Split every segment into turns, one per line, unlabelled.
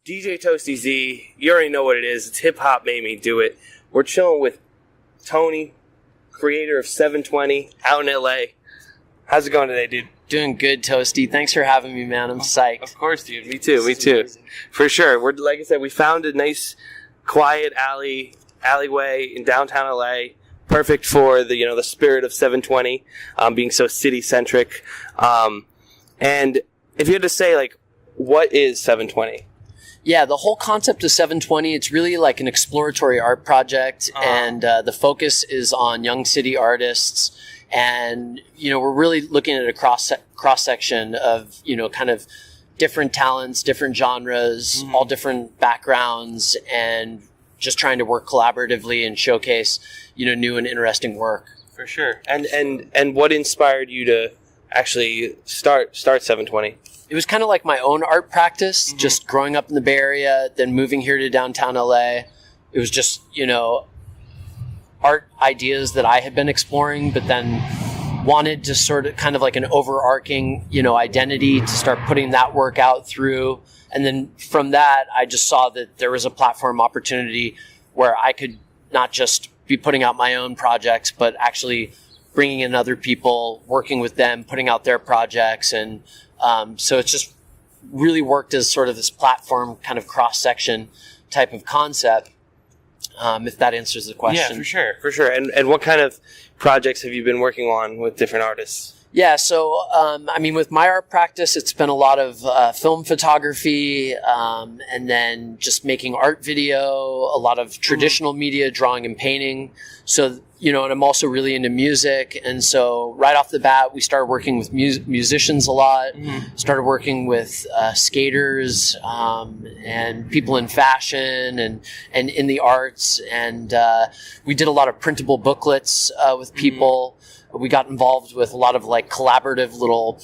DJ Toasty Z, you already know what it is. It's Hip Hop Made Me Do It. We're chilling with Tony, creator of 720, out in LA. How's it going today, dude?
Doing good, Toasty. Thanks for having me, man. I'm psyched.
Of course, dude. Me too. Amazing. For sure. We're, like I said, we found a nice, quiet alleyway in downtown LA. Perfect for the spirit of 720, being so city centric. And if you had to say, like, what is 720?
Yeah, the whole concept of 720, it's really like an exploratory art project, and the focus is on young city artists. And, we're really looking at a cross-section of, kind of different talents, different genres, all different backgrounds, and just trying to work collaboratively and showcase, new and interesting work.
For sure. And what inspired you to actually start 720?
It was kind of like my own art practice, just growing up in the Bay Area, then moving here to downtown LA. It was just, art ideas that I had been exploring, but then wanted to sort of kind of like an overarching, identity to start putting that work out through. And then from that, I just saw that there was a platform opportunity where I could not just be putting out my own projects, but actually bringing in other people, working with them, putting out their projects. And so it's just really worked as sort of this platform kind of cross-section type of concept, if that answers the question.
Yeah, for sure. And what kind of projects have you been working on with different artists?
Yeah, so, with my art practice, it's been a lot of film photography, and then just making art video, a lot of traditional media, drawing and painting. So, and I'm also really into music. And so right off the bat, we started working with musicians a lot, started working with skaters and people in fashion and in the arts. And we did a lot of printable booklets with people. We got involved with a lot of like collaborative little,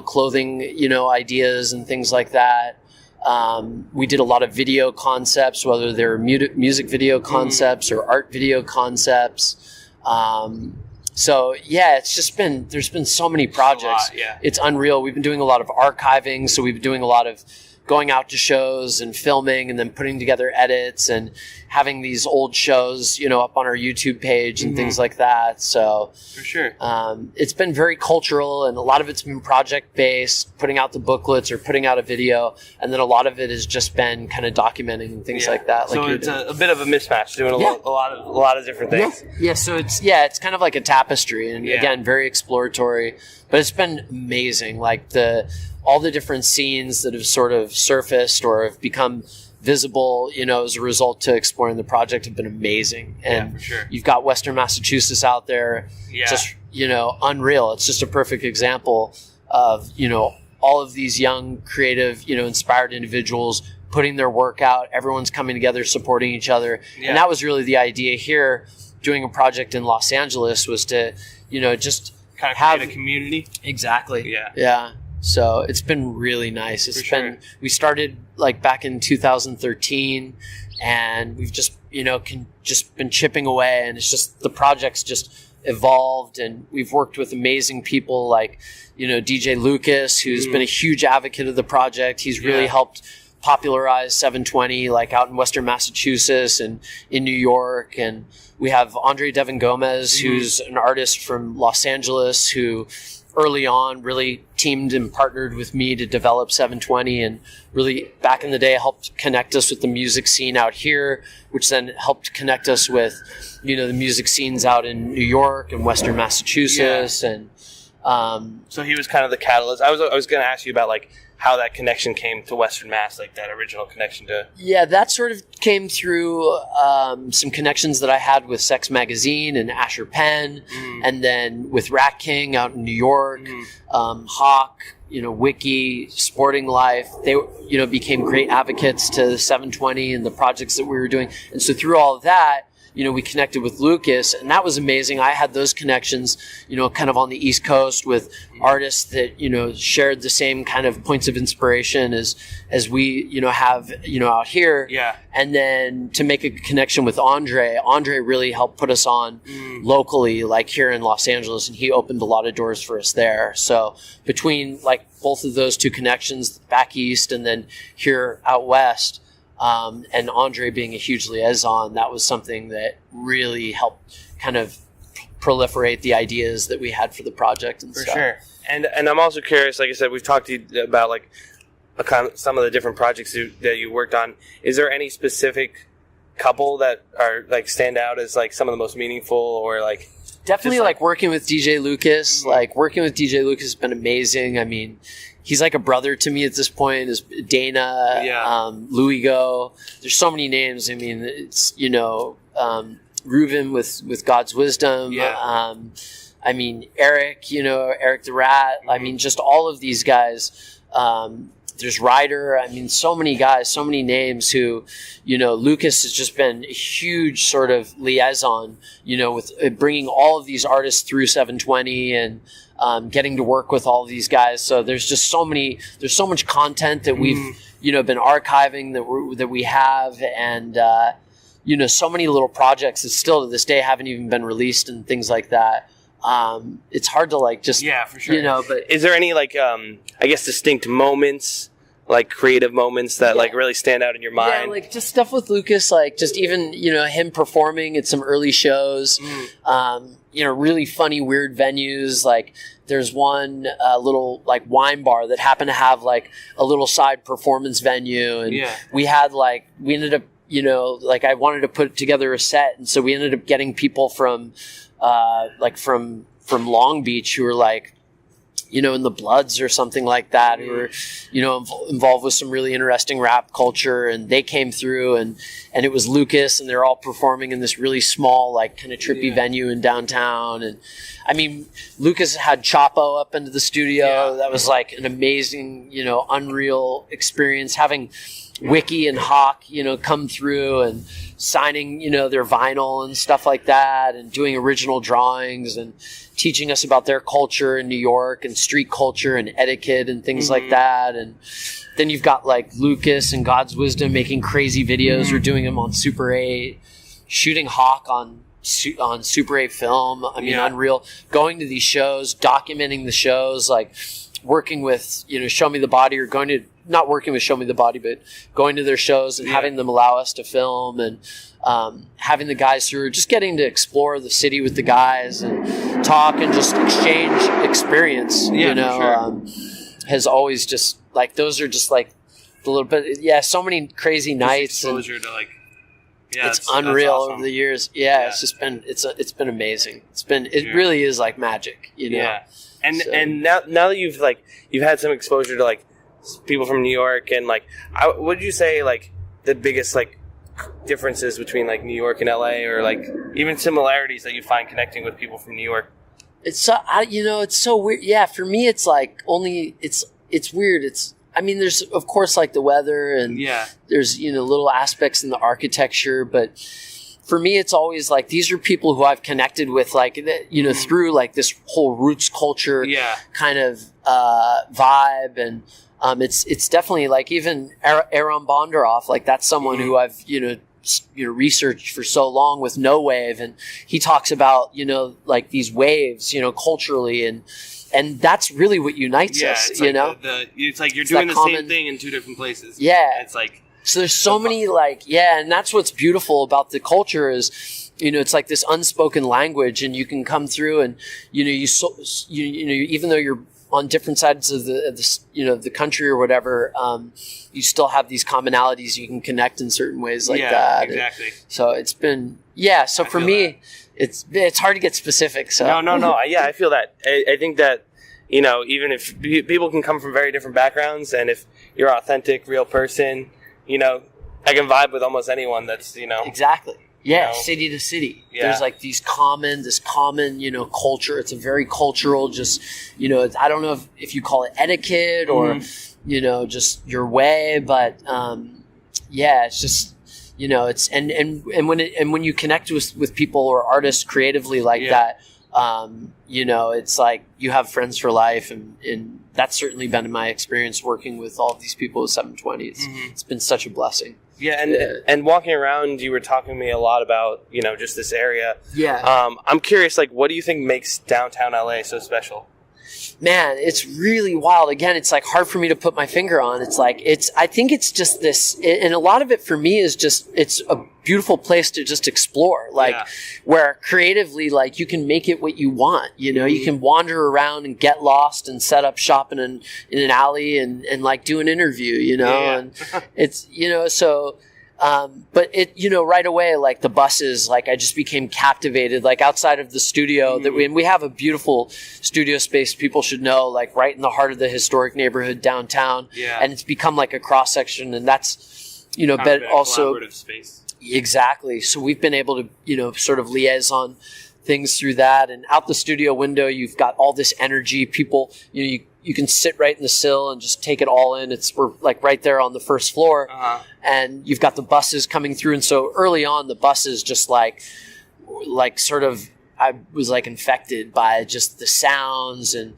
clothing, ideas and things like that. We did a lot of video concepts, whether they're music video concepts or art video concepts. So yeah, there's been so many projects. It's unreal. We've been doing a lot of archiving. So we've been doing a lot of going out to shows and filming and then putting together edits and having these old shows, up on our YouTube page and things like that. So
for sure,
it's been very cultural, and a lot of it's been project based, putting out the booklets or putting out a video, and then a lot of it has just been kind of documenting and things like that.
So it's a bit of a mismatch, doing a lot of different things.
Yeah. So it's kind of like a tapestry, and again, very exploratory, but it's been amazing. Like all the different scenes that have sort of surfaced or have become visible, as a result to exploring the project have been amazing. And
for sure.
You've got Western Massachusetts out there, just, unreal. It's just a perfect example of, all of these young, creative, inspired individuals putting their work out. Everyone's coming together, supporting each other. Yeah. And that was really the idea here, doing a project in Los Angeles, was to, just
kind of create a community.
Exactly.
Yeah.
Yeah. So it's been really nice. We started like back in 2013, and we've just, just been chipping away, and it's just, the project's just evolved, and we've worked with amazing people like, DJ Lucas, who's been a huge advocate of the project. He's really helped popularize 720, like out in Western Massachusetts and in New York. And we have Andre Devin Gomez, who's an artist from Los Angeles, who early on really teamed and partnered with me to develop 720, and really back in the day helped connect us with the music scene out here, which then helped connect us with, the music scenes out in New York and Western Massachusetts. And
so he was kind of the catalyst. I was going to ask you about like how that connection came to Western Mass, like that original connection to... Yeah,
that sort of came through some connections that I had with Sex Magazine and Asher Penn, and then with Rat King out in New York, Hawk, Wiki, Sporting Life. They, became great advocates to 720 and the projects that we were doing. And so through all of that, we connected with Lucas, and that was amazing. I had those connections, kind of on the East Coast with artists that, shared the same kind of points of inspiration as we, have, out here.
Yeah.
And then to make a connection with Andre really helped put us on locally, like here in Los Angeles, and he opened a lot of doors for us there. So between like both of those two connections, back east and then here out west, and Andre being a huge liaison, that was something that really helped kind of proliferate the ideas that we had for the project and stuff.
For sure. And I'm also curious, like I said, we've talked to you about like some of the different projects that you worked on. Is there any specific couple that are like stand out as like some of the most meaningful, or like
definitely like working with DJ Lucas? Like working with DJ Lucas has been amazing. I mean, he's like a brother to me at this point. Is Dana, Louis Go. There's so many names. I mean, it's Reuven with God's Wisdom.
Yeah.
I mean, Eric the Rat. I mean, just all of these guys. There's Ryder. I mean, so many guys, so many names who, Lucas has just been a huge sort of liaison, with bringing all of these artists through 720 and getting to work with all of these guys. So there's so much content that we've, been archiving that we have, and, so many little projects that still to this day haven't even been released and things like that. It's hard to like just,
for sure.
But
is there any like, I guess distinct moments, like creative moments that like really stand out in your mind?
Yeah, like just stuff with Lucas, like just even, him performing at some early shows, really funny, weird venues. Like there's one little like wine bar that happened to have like a little side performance venue. And we ended up, I wanted to put together a set. And so we ended up getting people from Long Beach who were like, in the Bloods or something like that, who were, involved with some really interesting rap culture, and they came through, and it was Lucas, and they're all performing in this really small, like kind of trippy venue in downtown. And I mean, Lucas had Chapo up into the studio. That was like an amazing, unreal experience, having Wiki and Hawk, come through and signing, their vinyl and stuff like that, and doing original drawings and teaching us about their culture in New York and street culture and etiquette and things like that. And then you've got like Lucas and God's Wisdom making crazy videos. We're doing them on Super 8, shooting Hawk on Super 8 film. I mean, unreal. Going to these shows, documenting the shows, like working with, Show Me the Body, or not working with Show Me the Body, but going to their shows and having them allow us to film, and having the guys through, just getting to explore the city with the guys and talk and just exchange experience, has always just like, those are just like the little bit, so many crazy nights.
Exposure to like,
it's unreal
awesome.
Over the years. It's just been, it's been amazing. It really is like magic,
Yeah. And now that you've had some exposure to like people from New York, and like, what would you say like the biggest like differences between like New York and LA, or like even similarities that you find connecting with people from New York?
It's so, it's so weird. Yeah, for me, it's like it's weird. I mean, there's of course like the weather, and there's little aspects in the architecture, but for me, it's always like these are people who I've connected with, like through like this whole roots culture kind of vibe, and it's definitely like even Aaron Bondaroff, like that's someone who I've researched for so long with No Wave, and he talks about like these waves culturally, and that's really what unites us.
It's like it's like you're doing the same thing in two different places.
It's like, so there's so many like and that's what's beautiful about the culture is it's like this unspoken language, and you can come through, and even though you're on different sides of the country or whatever, you still have these commonalities. You can connect in certain ways like that.
Exactly.
And so it's been So for me, it's hard to get specific. So
no. Yeah, I feel that. I think that even if people can come from very different backgrounds, and if you're an authentic, real person, I can vibe with almost anyone. That's
exactly. City to city. There's like this common, culture. It's a very cultural, just, I don't know if you call it etiquette or, just your way, but, it's just, it's when you connect with people or artists creatively like that, it's like you have friends for life, and that's certainly been my experience working with all of these people with 720. It's been such a blessing.
Yeah, and walking around, you were talking to me a lot about, just this area.
Yeah.
I'm curious, like, what do you think makes downtown LA so special?
Man, it's really wild. Again, it's like hard for me to put my finger on. I think it's just this, and a lot of it for me is just, it's a beautiful place to just explore, where creatively, like, you can make it what you want, you can wander around and get lost and set up shop in an alley and like do an interview, and it's, so, but it, right away, like the buses, like I just became captivated, like outside of the studio and we have a beautiful studio space, people should know, like right in the heart of the historic neighborhood downtown. Yeah. And it's become like a cross section, and that's, but also
collaborative space.
Exactly. So we've been able to, sort of liaison things through that, and out the studio window, you've got all this energy. People, you can sit right in the sill and just take it all in. We're like right there on the first floor, and you've got the buses coming through. And so early on, the buses just like sort of, I was like infected by just the sounds and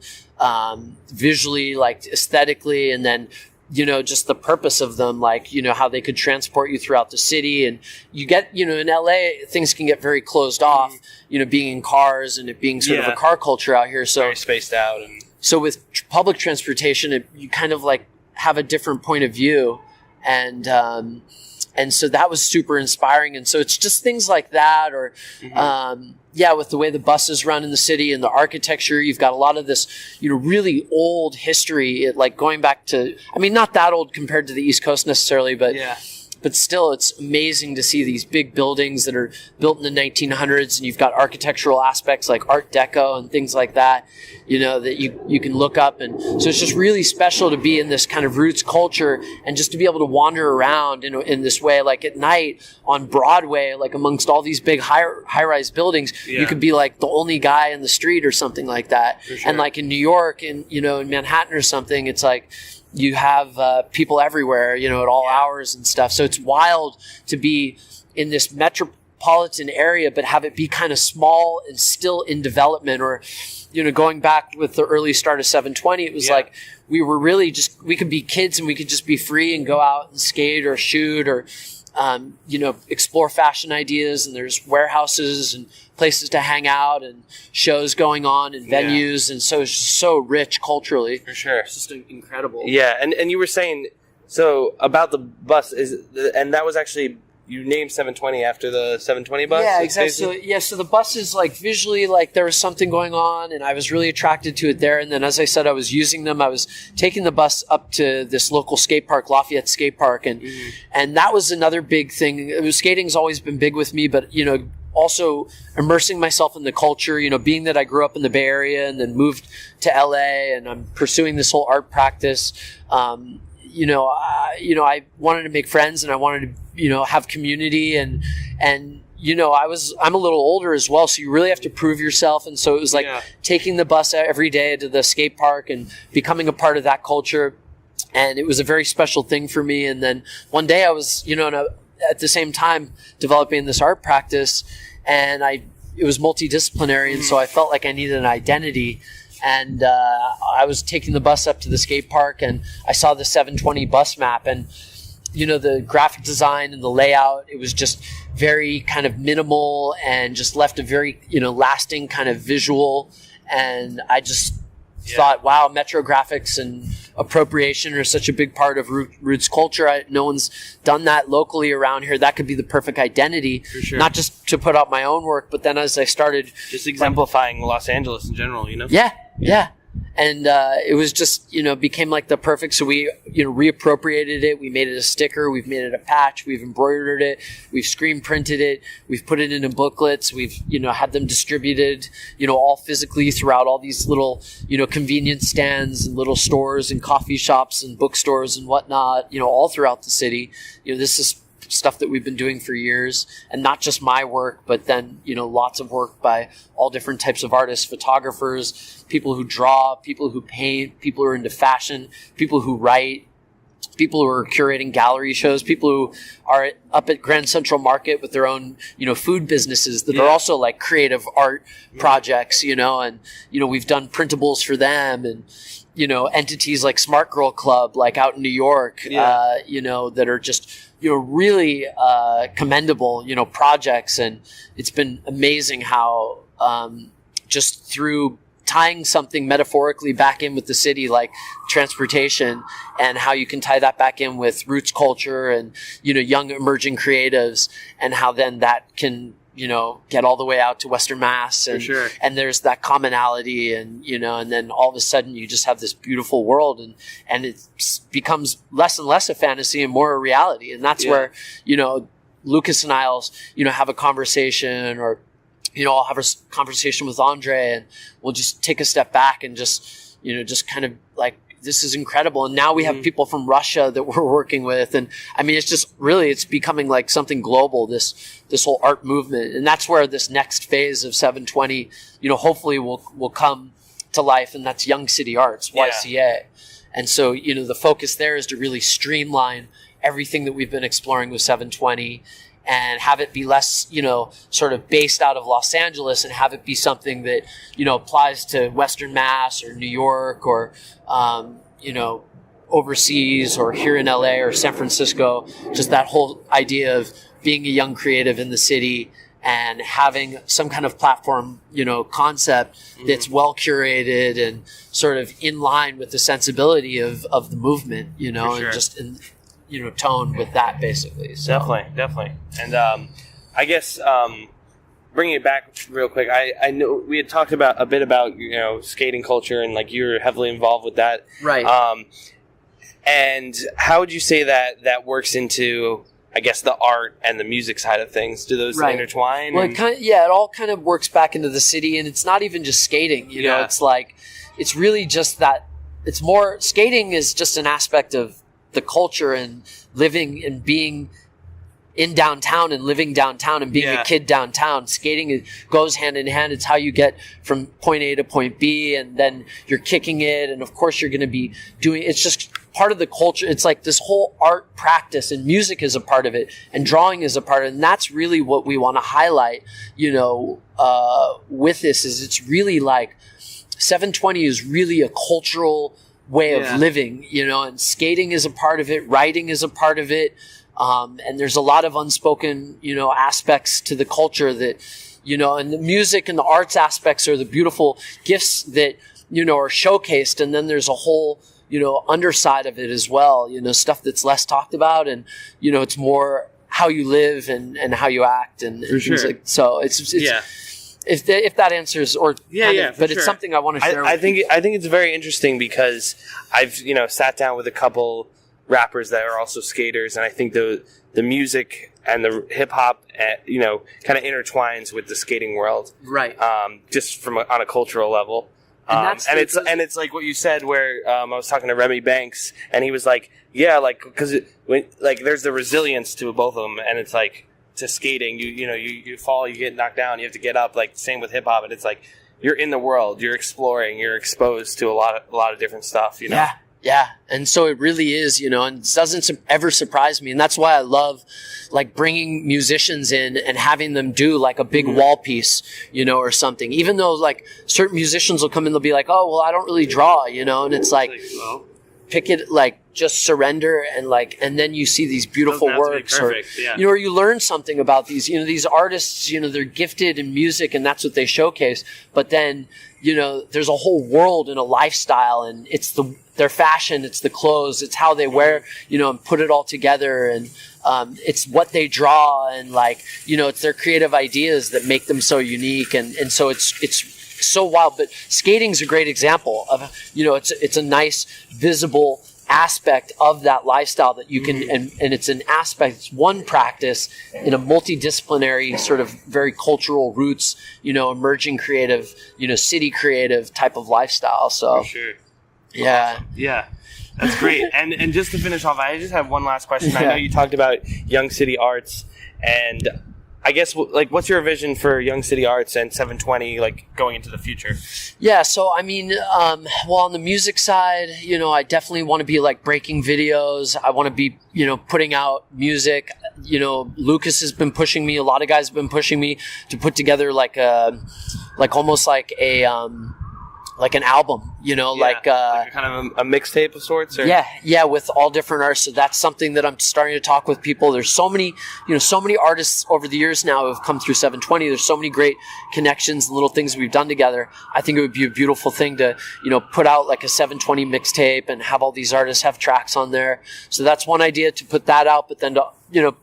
visually, like aesthetically, and then just the purpose of them, like, how they could transport you throughout the city. And you get, in LA, things can get very closed off, being in cars and it being sort of a car culture out here. So
very spaced out. And
so with public transportation, you kind of like have a different point of view. And so that was super inspiring. And so it's just things like that, or, with the way the buses run in the city and the architecture, you've got a lot of this, really old history, like going back to, I mean, not that old compared to the East Coast necessarily, but still, it's amazing to see these big buildings that are built in the 1900s, and you've got architectural aspects like Art Deco and things like that, that you can look up. And so it's just really special to be in this kind of roots culture and just to be able to wander around in this way. Like at night on Broadway, like amongst all these big high-rise buildings, you could be like the only guy in the street or something like that. Sure. And like in New York and, in Manhattan or something, it's like, you have people everywhere, at all hours and stuff. So it's wild to be in this metropolitan area, but have it be kind of small and still in development. Or, going back with the early start of 720, it was like we were really we could be kids and we could just be free and go out and skate or shoot or, explore fashion ideas. And there's warehouses and places to hang out and shows going on and venues. And so it's just so rich culturally.
For sure.
It's just incredible.
Yeah. And you were saying, so about the bus, and that was actually, you named 720 after the 720 bus?
Yeah, exactly. So the bus is like visually, like there was something going on and I was really attracted to it there. And then as I said, I was using them. I was taking the bus up to this local skate park, Lafayette Skate Park. And that was another big thing. Skating's always been big with me, but, also immersing myself in the culture, being that I grew up in the Bay Area and then moved to LA, and I'm pursuing this whole art practice. I wanted to make friends and I wanted to, have community and I'm a little older as well. So you really have to prove yourself. And so it was like taking the bus every day to the skate park and becoming a part of that culture. And it was a very special thing for me. And then one day I was, at the same time developing this art practice, and it was multidisciplinary. And so I felt like I needed an identity. And I was taking the bus up to the skate park and I saw the 720 bus map, and the graphic design and the layout, it was just very kind of minimal and just left a very lasting kind of visual. And I just thought, wow, Metro graphics and appropriation are such a big part of roots culture. No one's done that locally around here. That could be the perfect identity,
for sure.
Not just to put out my own work, but then as I started
just exemplifying Los Angeles in general,
Yeah. And it was just, became like the perfect. So we, reappropriated it. We made it a sticker. We've made it a patch. We've embroidered it. We've screen printed it. We've put it into booklets. We've, had them distributed, all physically throughout all these little, convenience stands and little stores and coffee shops and bookstores and whatnot, all throughout the city. This is stuff that we've been doing for years, and not just my work, but then, lots of work by all different types of artists, photographers, people who draw, people who paint, people who are into fashion, people who write, people who are curating gallery shows, people who are up at Grand Central Market with their own, food businesses that are also like creative art projects, and, we've done printables for them, and, entities like Smart Girl Club, like out in New York, that are just, really commendable, projects. And it's been amazing how just through tying something metaphorically back in with the city, like transportation, and how you can tie that back in with roots culture and, young emerging creatives, and how then that can, get all the way out to Western Mass. And, and there's that commonality, and, and then all of a sudden you just have this beautiful world, and it becomes less and less a fantasy and more a reality. And that's where, Lucas and I'll, have a conversation, or, I'll have a conversation with Andre, and we'll just take a step back and just kind of like, this is incredible. And now we have people from Russia that we're working with. And I mean, it's just really, it's becoming like something global, this whole art movement. And that's where this next phase of 720, hopefully will come to life. And that's Young City Arts, YCA. And so, the focus there is to really streamline everything that we've been exploring with 720, and have it be less, sort of based out of Los Angeles, and have it be something that, applies to Western Mass or New York, or, overseas, or here in LA or San Francisco. Just that whole idea of being a young creative in the city and having some kind of platform, concept that's well curated and sort of in line with the sensibility of the movement, and just in, tone with that, basically. So.
Definitely. And I guess bringing it back real quick, I know we had talked a bit about skating culture, and like you're heavily involved with that,
right?
And how would you say that works into, I guess, the art and the music side of things? Do those intertwine?
Well, it all kind of works back into the city, and it's not even just skating. It's like, it's really just that. It's more, skating is just an aspect of the culture and living and being in downtown and living downtown and being a kid downtown. Skating goes hand in hand. It's how you get from point A to point B, and then you're kicking it. And of course you're going to be doing, it's just part of the culture. It's like this whole art practice, and music is a part of it, and drawing is a part of it. And that's really what we want to highlight, with this, is it's really like 720 is really a cultural way of living, and skating is a part of it, writing is a part of it, and there's a lot of unspoken, aspects to the culture that, and the music and the arts aspects are the beautiful gifts that, are showcased, and then there's a whole, underside of it as well, stuff that's less talked about, and, it's more how you live and how you act, and things like, so it's If that answers, or but it's something I want to share.
I think it's very interesting, because I've sat down with a couple rappers that are also skaters, and I think the music and the hip hop kind of intertwines with the skating world,
right?
Just on a cultural level, and it's like what you said, where I was talking to Remy Banks, and he was like, because there's the resilience to both of them, and it's like, to skating, you fall, you get knocked down, you have to get up. Like same with hip hop, and it's like you're in the world, you're exploring, you're exposed to a lot of different stuff.
Yeah, and so it really is, and it doesn't ever surprise me, and that's why I love like bringing musicians in and having them do like a big wall piece, or something. Even though like certain musicians will come in, they'll be like, oh well, I don't really draw, and it's like. Pick it, like just surrender, and then you see these beautiful works, or or you learn something about these artists, they're gifted in music, and that's what they showcase. But then there's a whole world and a lifestyle, and it's their fashion, it's the clothes, it's how they wear, and put it all together, and it's what they draw, and like it's their creative ideas that make them so unique, and so it's so wild. But skating's a great example of, it's a nice visible aspect of that lifestyle that you can, and it's an aspect, it's one practice in a multidisciplinary sort of very cultural roots, emerging creative, city creative type of lifestyle. So,
for sure.
Yeah.
Yeah. That's great. And just to finish off, I just have one last question. I know you talked about Young City Arts, and I guess, like, what's your vision for Young City Arts and 720, like, going into the future?
Yeah, so I mean, well, on the music side, I definitely want to be like breaking videos. I want to be, putting out music. Lucas has been pushing me. A lot of guys have been pushing me to put together like almost like like an album, like
a kind of a mixtape of sorts? Or?
Yeah, with all different artists. So that's something that I'm starting to talk with people. There's so many artists over the years now who have come through 720. There's so many great connections and little things we've done together. I think it would be a beautiful thing to, put out like a 720 mixtape and have all these artists have tracks on there. So that's one idea, to put that out, but then to,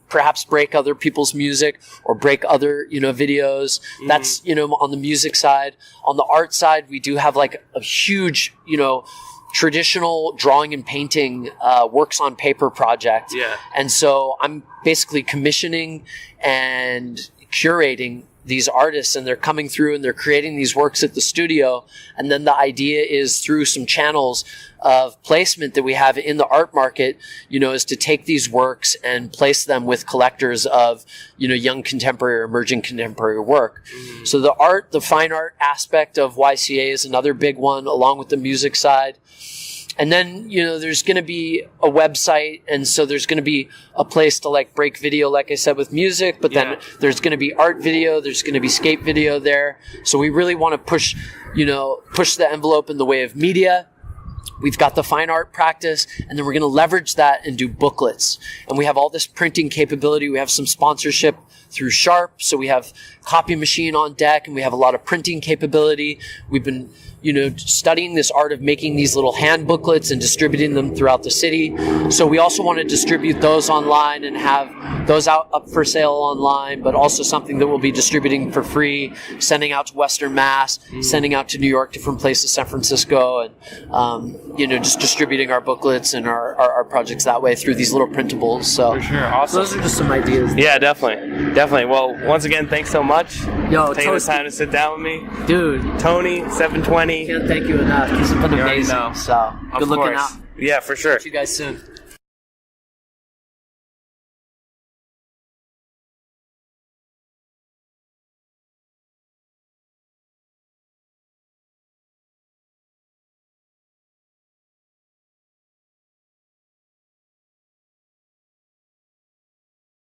perhaps break other people's music or break other, videos. Mm-hmm. That's, on the music side. On the art side, we do have like a huge, traditional drawing and painting works on paper project.
Yeah.
And so I'm basically commissioning and curating these artists, and they're coming through and they're creating these works at the studio. And then the idea is, through some channels of placement that we have in the art market, is to take these works and place them with collectors of, young contemporary or emerging contemporary work. Mm-hmm. So the fine art aspect of YCA is another big one, along with the music side. And then, there's going to be a website, and so there's going to be a place to like break video, like I said, with music, but then there's going to be art video, there's going to be skate video there. So we really want to push the envelope in the way of media. We've got the fine art practice, and then we're going to leverage that and do booklets. And we have all this printing capability. We have some sponsorship through Sharp, so we have copy machine on deck, and we have a lot of printing capability. We've been studying this art of making these little hand booklets and distributing them throughout the city. So we also want to distribute those online and have those up for sale online, but also something that we'll be distributing for free, sending out to Western Mass, sending out to New York, different places, San Francisco, and just distributing our booklets and our projects that way through these little printables. So
for sure, awesome.
Those are just some ideas.
Yeah, definitely. Well, once again, thanks so much.
Yo,
taking the time to sit down with me,
dude.
Tony, 720.
Can't thank you enough. This has been amazing. So good looking out.
Yeah, for sure.
See you guys soon.